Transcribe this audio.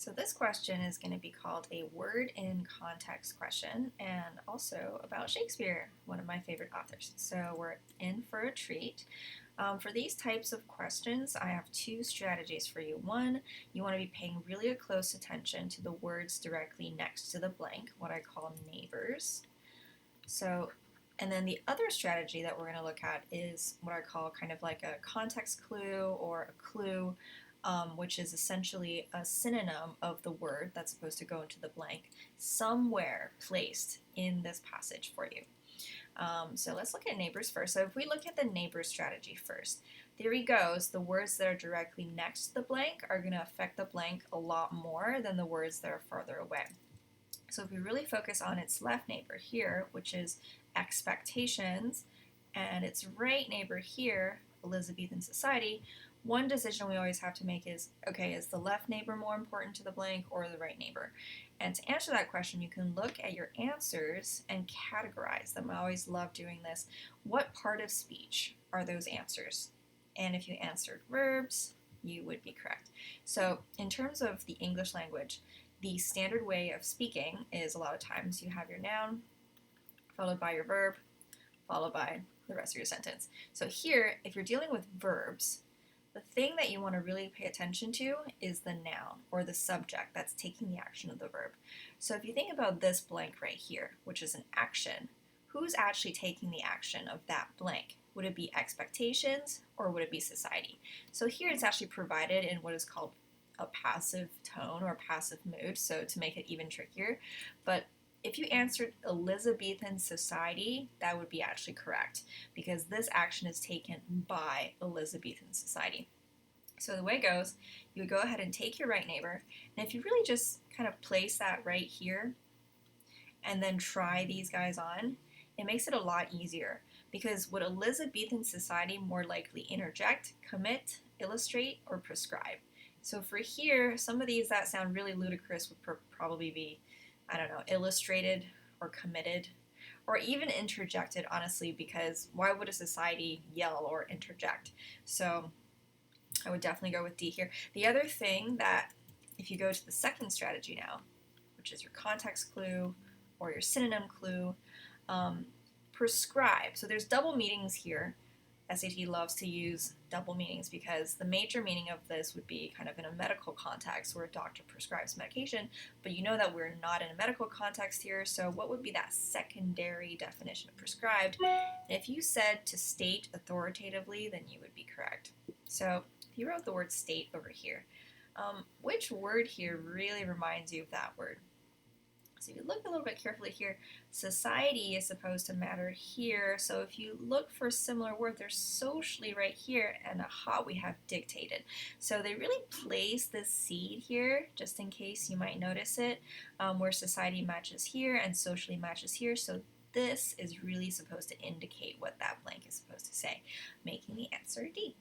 So this question is going to be called a word in context question and also about Shakespeare, one of my favorite authors. So we're in for a treat. For these types of questions, I have two strategies for you. One, you want to be paying really close attention to the words directly next to the blank, what I call neighbors. And then the other strategy that we're going to look at is what I call kind of like a context clue or a clue, which is essentially a synonym of the word that's supposed to go into the blank somewhere placed in this passage for you. So let's look at neighbors first. So if we look at the neighbor strategy first, theory goes the words that are directly next to the blank are going to affect the blank a lot more than the words that are farther away. So if we really focus on its left neighbor here, which is expectations, and its right neighbor here, Elizabethan society, one decision we always have to make is, okay, is the left neighbor more important to the blank or the right neighbor? And to answer that question, you can look at your answers and categorize them. I always love doing this. What part of speech are those answers? And if you answered verbs, you would be correct. So in terms of the English language, the standard way of speaking is a lot of times you have your noun, followed by your verb, followed by the rest of your sentence. So here, if you're dealing with verbs, the thing that you want to really pay attention to is the noun or the subject that's taking the action of the verb. So if you think about this blank right here, which is an action, who's actually taking the action of that blank? Would it be expectations or would it be society? So here it's actually provided in what is called a passive tone or passive mood, so to make it even trickier. But if you answered Elizabethan society, that would be actually correct because this action is taken by Elizabethan society. So the way it goes, you would go ahead and take your right neighbor, and if you really just kind of place that right here and then try these guys on, it makes it a lot easier because would Elizabethan society more likely interject, commit, illustrate, or prescribe? So for here, some of these that sound really ludicrous would probably be, I don't know, illustrated or committed or even interjected, honestly, because why would a society yell or interject? So I would definitely go with D here. The other thing that, if you go to the second strategy now, which is your context clue or your synonym clue, prescribe. So there's double meanings here. SAT loves to use double meanings because the major meaning of this would be kind of in a medical context where a doctor prescribes medication, but you know that we're not in a medical context here, so what would be that secondary definition of prescribed? And if you said to state authoritatively, then you would be correct. So if you wrote the word state over here, which word here really reminds you of that word? So if you look a little bit carefully here, society is supposed to matter here. So if you look for a similar word, there's socially right here, and aha, we have dictated. So they really place this seed here, just in case you might notice it, where society matches here and socially matches here. So this is really supposed to indicate what that blank is supposed to say, making the answer D.